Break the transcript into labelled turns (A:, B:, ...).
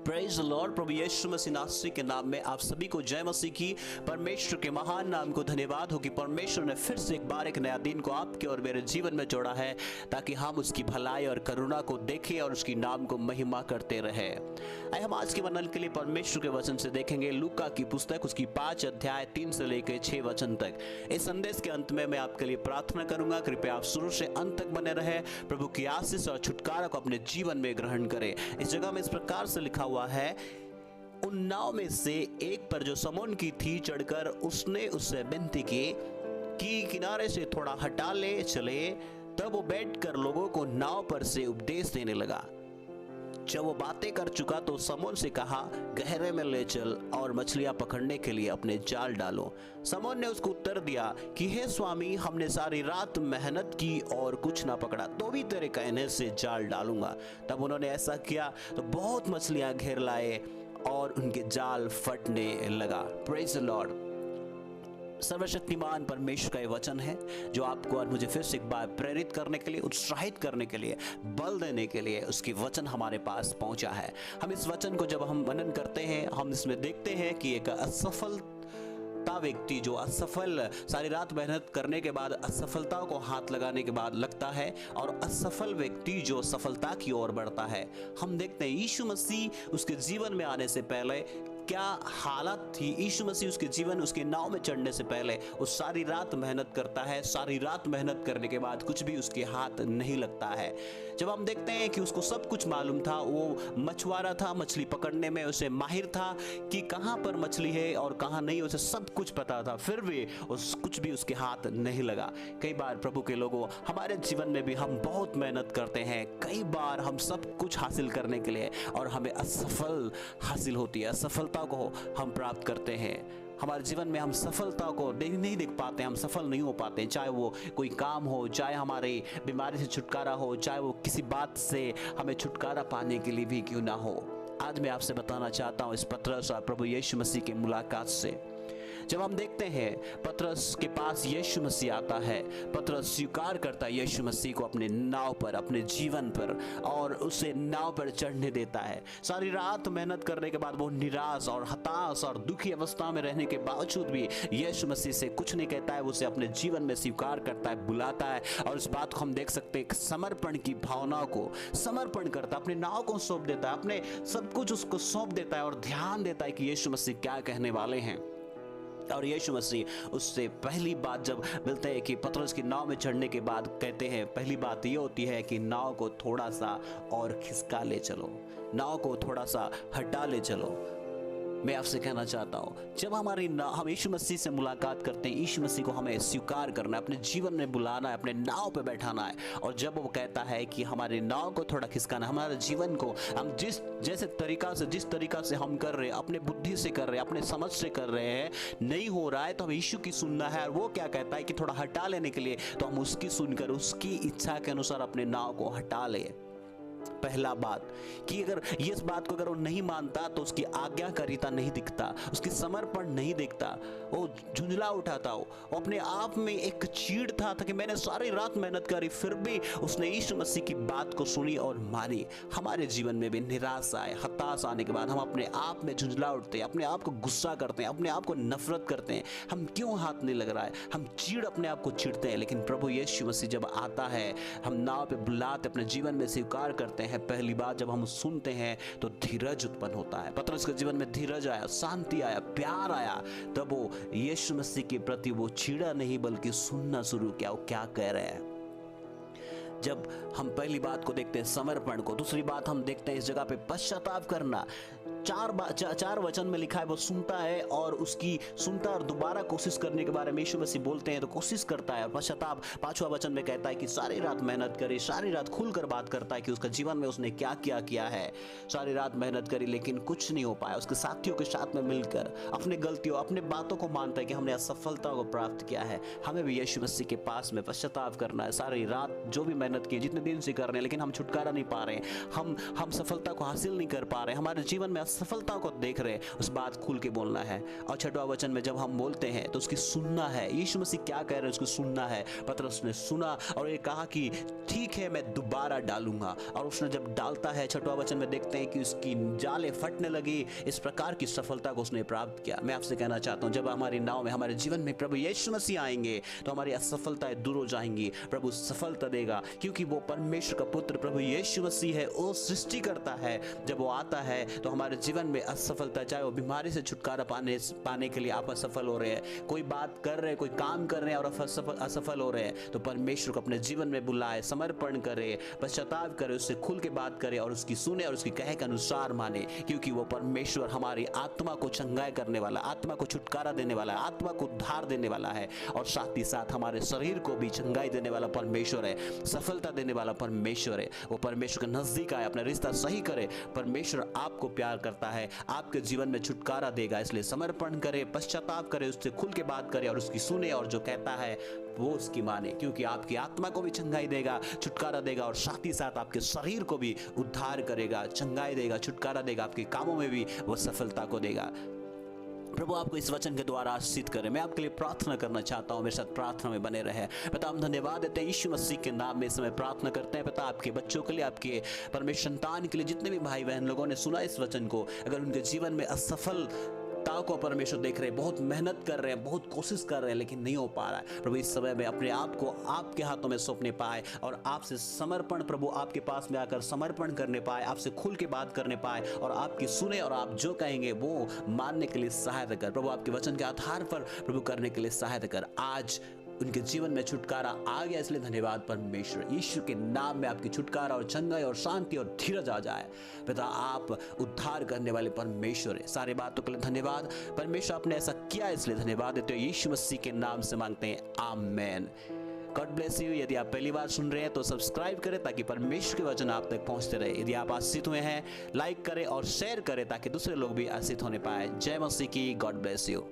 A: Praise the lord. प्रभु यीशु मसीह नासरी के नाम में आप सभी को जय मसीह की। परमेश्वर के महान नाम को धन्यवाद हो कि परमेश्वर ने फिर से एक बार एक नया दिन को आपके और मेरे जीवन में जोड़ा है, ताकि हम उसकी भलाई और करुणा को देखें और उसकी नाम को महिमा करते रहे। आइए हम आज के वचन के लिए परमेश्वर के वचन से देखेंगे लूका की पुस्तक, उसकी 5 अध्याय 3 से लेकर 6 वचन तक। इस संदेश के अंत में मैं आपके लिए प्रार्थना करूंगा, कृपया आप शुरू से अंत तक बने रहे, प्रभु की आशीष और छुटकारा को अपने जीवन में ग्रहण करें। इस जगह में इस प्रकार से लिखा हुआ है, उन नाव में से एक पर जो समौन की थी चढ़कर उसने उससे विनती की कि किनारे से थोड़ा हटा ले चले। तब वो बैठकर लोगों को नाव पर से उपदेश देने लगा। जब वो बातें कर चुका तो समौन से कहा, गहरे में ले चल और मछलियां पकड़ने के लिए अपने जाल डालो। समौन ने उसको उत्तर दिया कि हे स्वामी, हमने सारी रात मेहनत की और कुछ ना पकड़ा, तो भी तेरे कहने से जाल डालूंगा। तब उन्होंने ऐसा किया तो बहुत मछलियां घेर लाए और उनके जाल फटने लगा। Praise the Lord. सर्वशक्तिमान परमेश्वर का ये वचन है जो आपको और मुझे फिर से एक बार प्रेरित करने के लिए, उत्साहित करने के लिए, बल देने के लिए उसकी वचन हमारे पास पहुंचा है। हम इस वचन को जब हम मनन करते हैं, हम इसमें देखते हैं कि एक असफलता व्यक्ति जो असफल, सारी रात मेहनत करने के बाद असफलता को हाथ लगाने के बाद लगता है, और असफल व्यक्ति जो सफलता की ओर बढ़ता है। हम देखते हैं यीशु मसीह उसके जीवन में आने से पहले क्या हालत थी। यीशु मसीह उसके जीवन, उसके नाव में चढ़ने से पहले वो सारी रात मेहनत करता है। सारी रात मेहनत करने के बाद कुछ भी उसके हाथ नहीं लगता है। जब हम देखते हैं कि उसको सब कुछ मालूम था, वो मछुआरा था, मछली पकड़ने में उसे माहिर था कि कहाँ पर मछली है और कहाँ नहीं, उसे सब कुछ पता था, फिर भी कुछ भी उसके हाथ नहीं लगा। कई बार प्रभु के लोगों, हमारे जीवन में भी हम बहुत मेहनत करते हैं, कई बार हम सब कुछ हासिल करने के लिए, और हमें असफल हासिल होती है, असफलता को हम प्राप्त करते हैं। हमारे जीवन में हम सफलता को नहीं देख पाते, हम सफल नहीं हो पाते, चाहे वो कोई काम हो, चाहे हमारी बीमारी से छुटकारा हो, चाहे वो किसी बात से हमें छुटकारा पाने के लिए भी क्यों ना हो। आज मैं आपसे बताना चाहता हूँ इस पतरस और प्रभु यीशु मसीह की मुलाकात से। जब हम देखते हैं पतरस के पास यीशु मसीह आता है, पतरस स्वीकार करता है यीशु मसीह को अपने नाव पर, अपने जीवन पर, और उसे नाव पर चढ़ने देता है। सारी रात मेहनत करने के बाद वो निराश और हताश और दुखी अवस्था में रहने के बावजूद भी यीशु मसीह से कुछ नहीं कहता है, उसे अपने जीवन में स्वीकार करता है, बुलाता है। और इस बात को हम देख सकते हैं, समर्पण की भावना को समर्पण करता है, अपने नाव को सौंप देता है, अपने सब कुछ उसको सौंप देता है और ध्यान देता है कि यीशु मसीह क्या कहने वाले हैं। और यीशु मसीह उससे पहली बात जब मिलते हैं कि पतरस की नाव में चढ़ने के बाद कहते हैं, पहली बात ये होती है कि नाव को थोड़ा सा और खिसका ले चलो, नाव को थोड़ा सा हटा ले चलो। मैं आपसे कहना चाहता हूँ, जब हम यीशु मसीह से मुलाकात करते हैं, यीशु मसीह को हमें स्वीकार करना है, अपने जीवन में बुलाना है, अपने नाव पे बैठाना है। और जब वो कहता है कि हमारे नाव को थोड़ा खिसकाना, हमारे जीवन को हम जिस तरीका से हम कर रहे हैं, अपने बुद्धि से कर रहे हैं, अपने समझ से कर रहे हैं, नहीं हो रहा है, तो हमें यीशु की सुनना है। और वो क्या कहता है कि थोड़ा हटा लेने के लिए, तो हम उसकी सुनकर उसकी इच्छा के अनुसार अपने नाव को हटा ले। पहला बात कि अगर इस बात को अगर वो नहीं मानता तो उसकी आज्ञाकारिता नहीं दिखता, उसकी समर्पण नहीं दिखता, वो झुंझला उठाता, वो अपने आप में एक चीड़ था कि मैंने सारी रात मेहनत करी, फिर भी उसने यीशु मसीह की बात को सुनी और मानी। हमारे जीवन में भी निराशा आए, हताश आने के बाद हम अपने आप में झुंझला उठते हैं, अपने आप को गुस्सा करते हैं, अपने आप को नफरत करते हैं, हम क्यों हाथ नहीं लग रहा है, हम चीड़ अपने आप को चिढ़ते हैं। लेकिन प्रभु यीशु मसीह जब आता है, हम नाव पे बुलाते, अपने जीवन में स्वीकार करते हैं, पहली बात जब हम सुनते हैं तो धीरज उत्पन्न होता है। पतरस के जीवन में धीरज आया, शांति आया, प्यार आया। तब वो यीशु मसीह के प्रति वो चिढ़ा नहीं बल्कि सुनना शुरू किया, वो क्या कह रहे हैं। जब हम पहली बात को देखते हैं समर्पण को, दूसरी बात हम देखते हैं इस जगह पे पश्चाताप करना। चार वचन में लिखा है वो सुनता है और उसकी सुनता और दोबारा कोशिश करने के बारे में यीशु मसीह बोलते हैं तो कोशिश करता है। पश्चाताप 5वां वचन में कहता है कि सारी रात मेहनत करी, सारी रात खुलकर बात करता है कि उसका जीवन में उसने क्या किया है। सारी रात मेहनत करी लेकिन कुछ नहीं हो पाया। उसके साथियों के साथ में मिलकर अपने गलतियों, अपने बातों को मानता है कि हमने असफलता को प्राप्त किया है। हमें भी यीशु मसीह के पास में पश्चाताप करना है। सारी रात जो भी मेहनत की, जितने दिन से कर रहे हैं, लेकिन हम छुटकारा नहीं पा रहे हैं, हम सफलता को हासिल नहीं कर पा रहे, हमारे जीवन में असफलता को देख रहे हैं उस बात खुल के बोलना है। और 6वां वचन में जब हम बोलते हैं तो उसकी सुनना है। यीशु मसीह क्या कह रहे हैं, उसको सुनना है। पतरस ने सुना और ये कहा कि ठीक है मैं दोबारा डालूंगा, और उसने जब डालता है 6वां वचन में देखते हैं कि उसकी जाले फटने लगी। इस प्रकार की सफलता को उसने प्राप्त किया। मैं आपसे कहना चाहता हूं, जब हमारी नाव में हमारे जीवन में प्रभु यीशु मसीह आएंगे तो हमारी असफलताएं दूर हो जाएंगी। प्रभु सफलता देगा क्योंकि वो परमेश्वर का पुत्र प्रभु यीशु मसीह है, वो सृष्टि करता है। जब वो आता है तो हमारे जीवन में असफलता, चाहे वो बीमारी से छुटकारा पाने के लिए आप असफल हो रहे हैं, कोई बात कर रहे हैं, कोई काम कर रहे हैं और असफल हो रहे हैं, तो परमेश्वर को अपने जीवन में बुलाए, समर्पण करे, पश्चाताप करे, उससे खुल के बात करे और उसकी सुने और उसकी कहे के अनुसार माने, क्योंकि वो परमेश्वर हमारी आत्मा को चंगाई करने वाला, आत्मा को छुटकारा देने वाला, आत्मा को उद्धार देने वाला है, और साथ ही साथ हमारे शरीर को भी चंगाई देने वाला परमेश्वर है, सफलता देने वाला परमेश्वर है। वो परमेश्वर के नजदीक आए, अपना रिश्ता सही करे। परमेश्वर आपको प्यार करता है, आपके जीवन में छुटकारा देगा, इसलिए समर्पण करे, पश्चाताप करे, उससे खुल के बात करे और उसकी सुने, और जो कहता है वो उसकी माने, क्योंकि आपकी आत्मा को भी चंगाई देगा, छुटकारा देगा, और साथ ही साथ आपके शरीर को भी उद्धार करेगा, चंगाई देगा, छुटकारा देगा, आपके कामों में भी वो सफलता को देगा। प्रभु आपको इस वचन के द्वारा आशीषित करे। मैं आपके लिए प्रार्थना करना चाहता हूँ, मेरे साथ प्रार्थना में बने रहे। पिता हम धन्यवाद देते हैं, यीशु मसीह के नाम में इस समय प्रार्थना करते हैं। पिता आपके बच्चों के लिए, आपके परमेश्वर संतान के लिए, जितने भी भाई बहन लोगों ने सुना इस वचन को, अगर उनके जीवन में असफल को परमेश्वर देख रहे हैं, बहुत मेहनत कर रहे हैं, बहुत कोशिश कर रहे हैं, लेकिन नहीं हो पा रहा है, प्रभु इस समय में अपने आप को आपके हाथों में सौंपने पाए और आपसे समर्पण, प्रभु आपके पास में आकर समर्पण करने पाए, आपसे खुल के बात करने पाए और आपकी सुने और आप जो कहेंगे वो मानने के लिए सहायता कर। प्रभु आपके वचन के आधार पर प्रभु करने के लिए सहायता कर। आज उनके जीवन में छुटकारा आ गया, इसलिए धन्यवाद परमेश्वर। यीशु के नाम में आपकी छुटकारा और चंगाई और शांति और धीरज आ जाए। पिता आप उद्धार करने वाले परमेश्वर है। सारी बातों के लिए धन्यवाद परमेश्वर, आपने ऐसा किया इसलिए धन्यवाद देते हो। यीशु मसीह के नाम से मांगते हैं, आमेन। God bless you. यदि आप पहली बार सुन रहे हैं तो सब्सक्राइब करें ताकि परमेश्वर के वचन आप तक पहुंचते रहे। यदि आप आशीषित हुए हैं, लाइक करें और शेयर करें ताकि दूसरे लोग भी आशीषित होने पाए। जय मसीह की। God bless you.